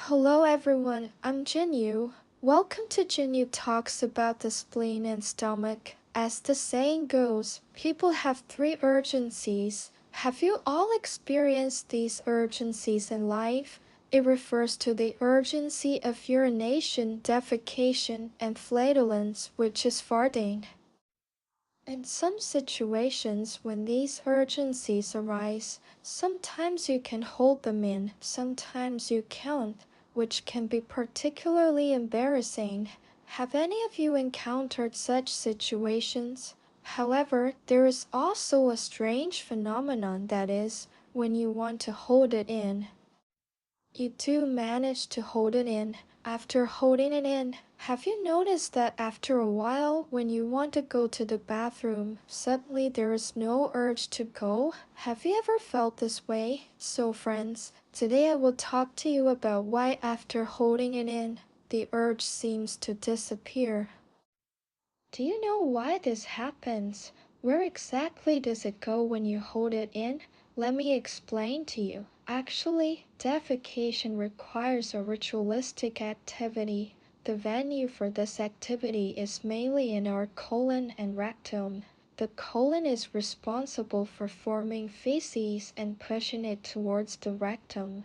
Hello everyone, I'm Jinyu. Welcome to Jinyu Talks about the spleen and stomach. As the saying goes, people have three urgencies. Have you all experienced these urgencies in life? It refers to the urgency of urination, defecation, and flatulence, which is farting. In some situations, when these urgencies arise, sometimes you can hold them in, sometimes you can't, which can be particularly embarrassing. Have any of you encountered such situations? However, there is also a strange phenomenon that is, when you want to hold it in, you do manage to hold it in. After holding it in, have you noticed that after a while, when you want to go to the bathroom, suddenly there is no urge to go? Have you ever felt this way? So friends, today I will talk to you about why after holding it in, the urge seems to disappear. Do you know why this happens? Where exactly does it go when you hold it in? Let me explain to you. Actually, defecation requires a ritualistic activity. The venue for this activity is mainly in our colon and rectum. The colon is responsible for forming feces and pushing it towards the rectum.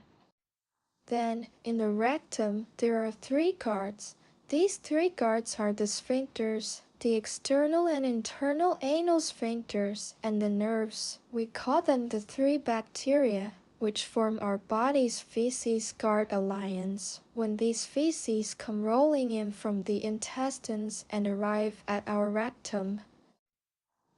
Then, in the rectum, there are three guards. These three guards are the sphincters, the external and internal anal sphincters, and the nerves. We call them the three bacteria, which form our body's feces guard alliance. When these feces come rolling in from the intestines and arrive at our rectum,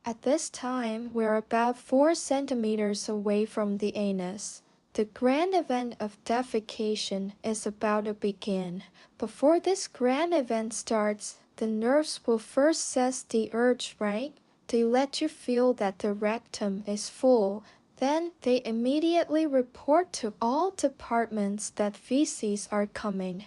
at this time, we're about 4 centimeters away from the anus. The grand event of defecation is about to begin. Before this grand event starts, the nerves will first sense the urge, right? They let you feel that the rectum is full. Then they immediately report to all departments that feces are coming.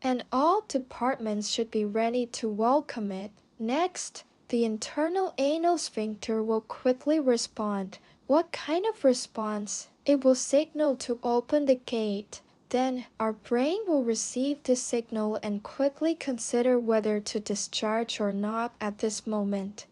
And all departments should be ready to welcome it. Next, the internal anal sphincter will quickly respond. What kind of response? It will signal to open the gate. Then, our brain will receive the signal and quickly consider whether to discharge or not at this moment,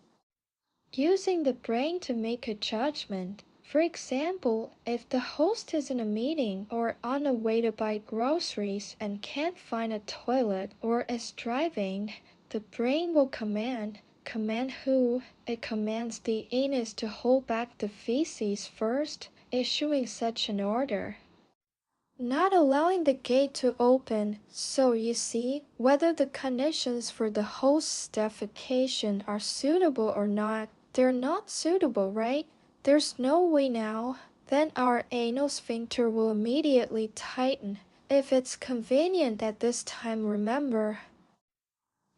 using the brain to make a judgment. For example, if the host is in a meeting or on a way to buy groceries and can't find a toilet or is driving, the brain will command. Command who? It commands the anus to hold back the feces first, issuing such an order, not allowing the gate to open. So you see, whether the conditions for the host's defecation are suitable or not, they're not suitable, right? There's no way now. Then our anal sphincter will immediately tighten. If it's convenient at this time, remember,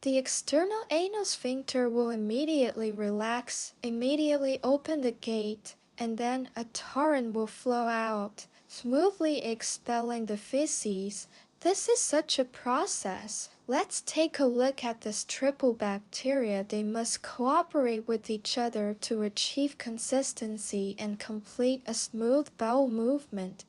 the external anal sphincter will immediately relax, immediately open the gate, and then a torrent will flow out, smoothly expelling the feces. This is such a process. Let's take a look at this triple bacteria. They must cooperate with each other to achieve consistency and complete a smooth bowel movement.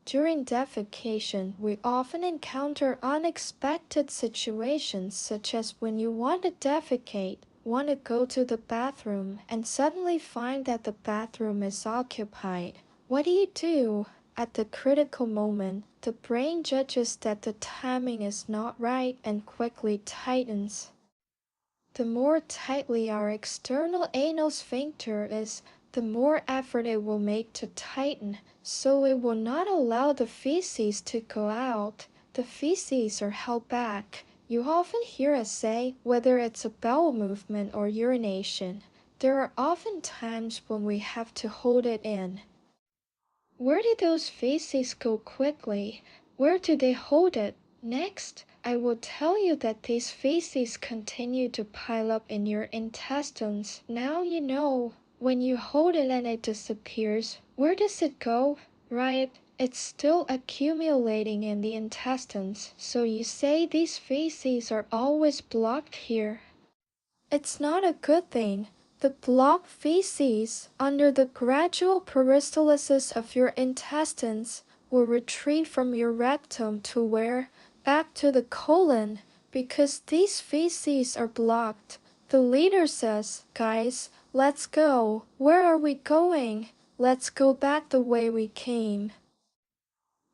During defecation, we often encounter unexpected situations such as when you want to defecate, want to go to the bathroom, and suddenly find that the bathroom is occupied. What do you do? At the critical moment, the brain judges that the timing is not right and quickly tightens. The more tightly our external anal sphincter is, the more effort it will make to tighten, so it will not allow the feces to go out. The feces are held back. You often hear us say, whether it's a bowel movement or urination, there are often times when we have to hold it in. Where do those feces go quickly? Where do they hold it? Next, I will tell you that these feces continue to pile up in your intestines. Now you know. When you hold it and it disappears, where does it go? Right? It's still accumulating in the intestines. So you say these feces are always blocked here. It's not a good thing. The blocked feces, under the gradual peristalsis of your intestines, will retreat from your rectum to where? Back to the colon, because these feces are blocked. The leader says, guys, let's go. Where are we going? Let's go back the way we came.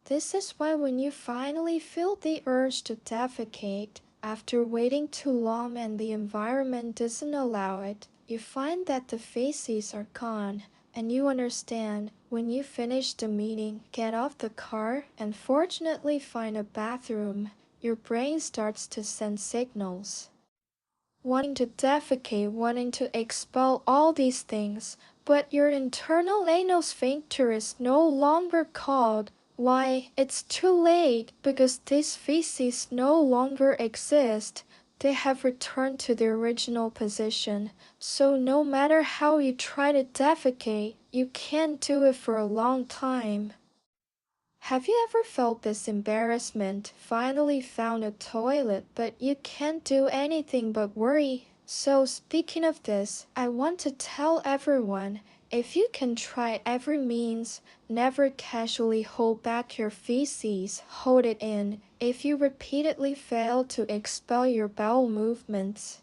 This is why when you finally feel the urge to defecate, after waiting too long and the environment doesn't allow it, you find that the feces are gone, and you understand when you finish the meeting, get off the car, and fortunately find a bathroom, your brain starts to send signals. Wanting to defecate, wanting to expel all these things, but your internal anal sphincter is no longer called. Why, it's too late, because these feces no longer exist. They have returned to their original position, so no matter how you try to defecate, you can't do it for a long time. Have you ever felt this embarrassment, finally found a toilet, but you can't do anything but worry? So speaking of this, I want to tell everyone, if you can try every means, never casually hold back your feces, hold it in. If you repeatedly fail to expel your bowel movements,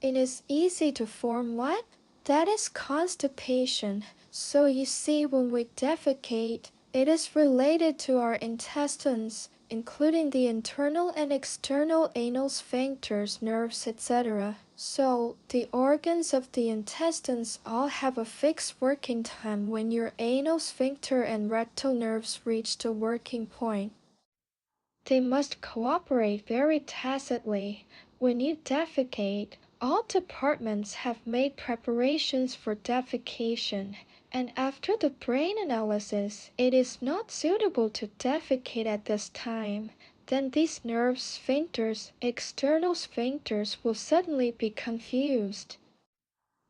it is easy to form what? That is constipation. So you see, when we defecate, it is related to our intestines, including the internal and external anal sphincters, nerves, etc. So, the organs of the intestines all have a fixed working time when your anal sphincter and rectal nerves reach the working point. They must cooperate very tacitly. When you defecate, all departments have made preparations for defecation, and after the brain analysis, it is not suitable to defecate at this time. Then these nerve sphincters, external sphincters, will suddenly be confused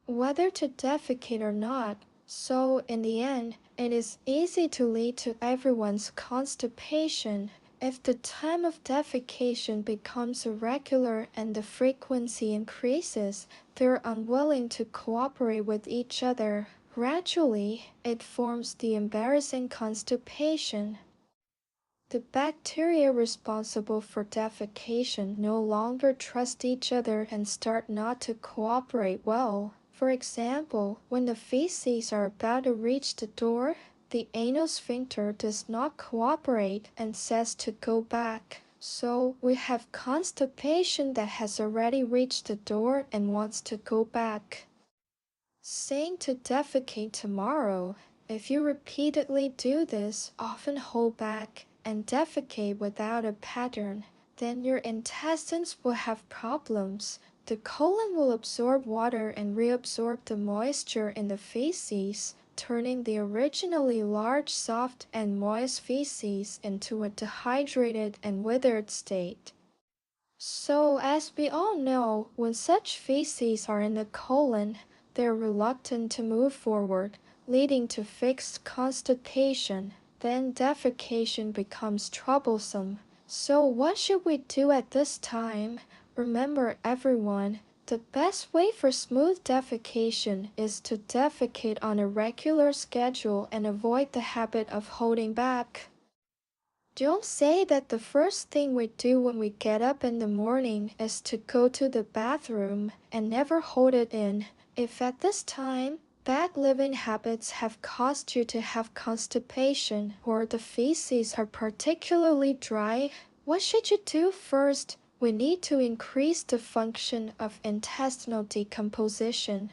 whether to defecate or not. So, in the end, it is easy to lead to everyone's constipation. If the time of defecation becomes irregular and the frequency increases, they're unwilling to cooperate with each other. Gradually, it forms the embarrassing constipation. The bacteria responsible for defecation no longer trust each other and start not to cooperate well. For example, when the feces are about to reach the door, the anal sphincter does not cooperate and says to go back. So we have constipation that has already reached the door and wants to go back. Saying to defecate tomorrow, if you repeatedly do this, often hold back, and defecate without a pattern, then your intestines will have problems. The colon will absorb water and reabsorb the moisture in the feces, turning the originally large, soft, and moist feces into a dehydrated and withered state. So, as we all know, when such feces are in the colon, they're reluctant to move forward, leading to fixed constipation. Then defecation becomes troublesome. So what should we do at this time? Remember everyone, the best way for smooth defecation is to defecate on a regular schedule and avoid the habit of holding back. Don't say that the first thing we do when we get up in the morning is to go to the bathroom and never hold it in. If at this time, bad living habits have caused you to have constipation or the feces are particularly dry, what should you do first? We need to increase the function of intestinal decomposition.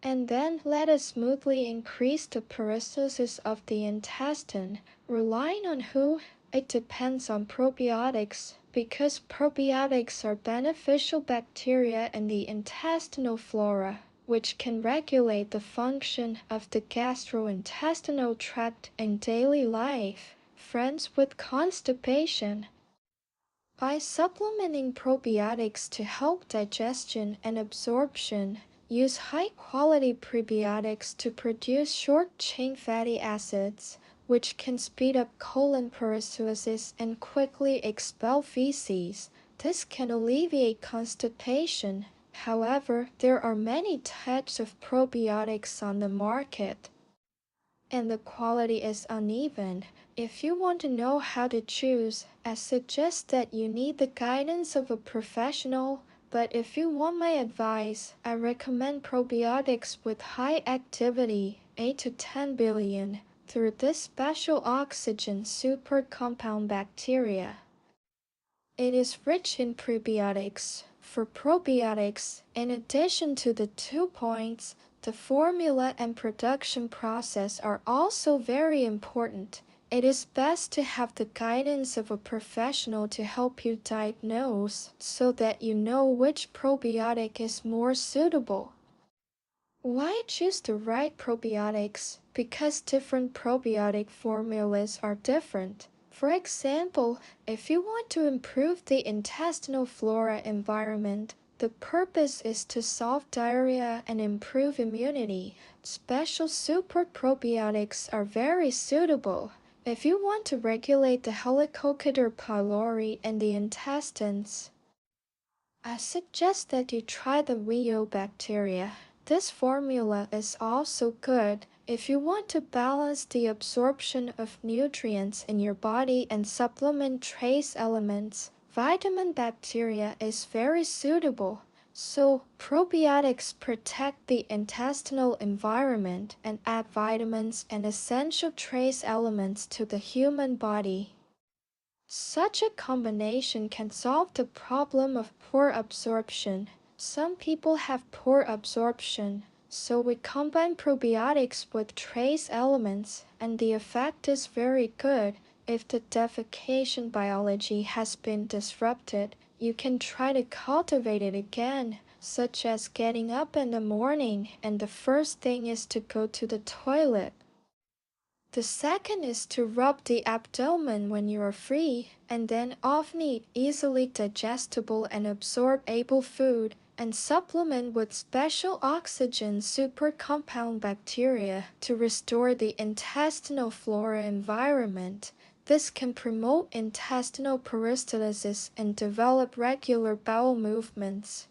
And then let us smoothly increase the peristalsis of the intestine. Relying on who? It depends on probiotics, because probiotics are beneficial bacteria in the intestinal flora, which can regulate the function of the gastrointestinal tract in daily life. Friends with constipation. By supplementing probiotics to help digestion and absorption, use high-quality prebiotics to produce short-chain fatty acids, which can speed up colon peristalsis and quickly expel feces. This can alleviate constipation. However, there are many types of probiotics on the market. and the quality is uneven. If you want to know how to choose, I suggest that you need the guidance of a professional. But if you want my advice, I recommend probiotics with high activity, 8 to 10 billion, through this special oxygen super compound bacteria. It is rich in prebiotics. For probiotics, in addition to the 2 points, the formula and production process are also very important. It is best to have the guidance of a professional to help you diagnose so that you know which probiotic is more suitable. Why choose the right probiotics? Because different probiotic formulas are different. For example, if you want to improve the intestinal flora environment, the purpose is to solve diarrhea and improve immunity. Special super probiotics are very suitable. If you want to regulate the Helicobacter pylori in the intestines, I suggest that you try the Rheobacteria. This formula is also good if you want to balance the absorption of nutrients in your body and supplement trace elements. Vitamin bacteria is very suitable. So, probiotics protect the intestinal environment and add vitamins and essential trace elements to the human body. Such a combination can solve the problem of poor absorption. Some people have poor absorption, so we combine probiotics with trace elements, and the effect is very good. If the defecation biology has been disrupted, you can try to cultivate it again, such as getting up in the morning and the first thing is to go to the toilet. The second is to rub the abdomen when you are free, and then often eat easily digestible and absorbable food, and supplement with special oxygen super compound bacteria to restore the intestinal flora environment. This can promote intestinal peristalsis and develop regular bowel movements.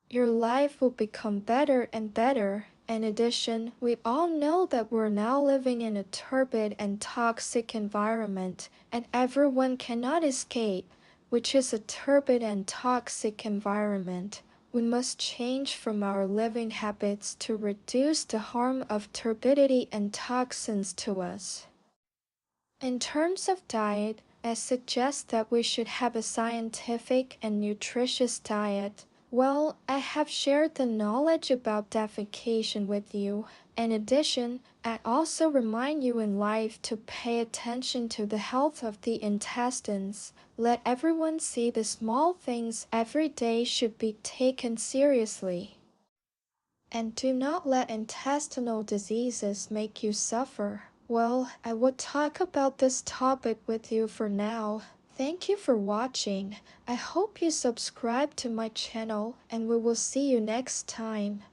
Your life will become better and better. In addition, we all know that we're now living in a turbid and toxic environment, and everyone cannot escape, which is a turbid and toxic environment. We must change from our living habits to reduce the harm of turbidity and toxins to us. In terms of diet, I suggest that we should have a scientific and nutritious diet. Well, I have shared the knowledge about defecation with you. In addition, I also remind you in life to pay attention to the health of the intestines. Let everyone see the small things every day should be taken seriously. And do not let intestinal diseases make you suffer. Well, I will talk about this topic with you for now. Thank you for watching. I hope you subscribe to my channel and we will see you next time.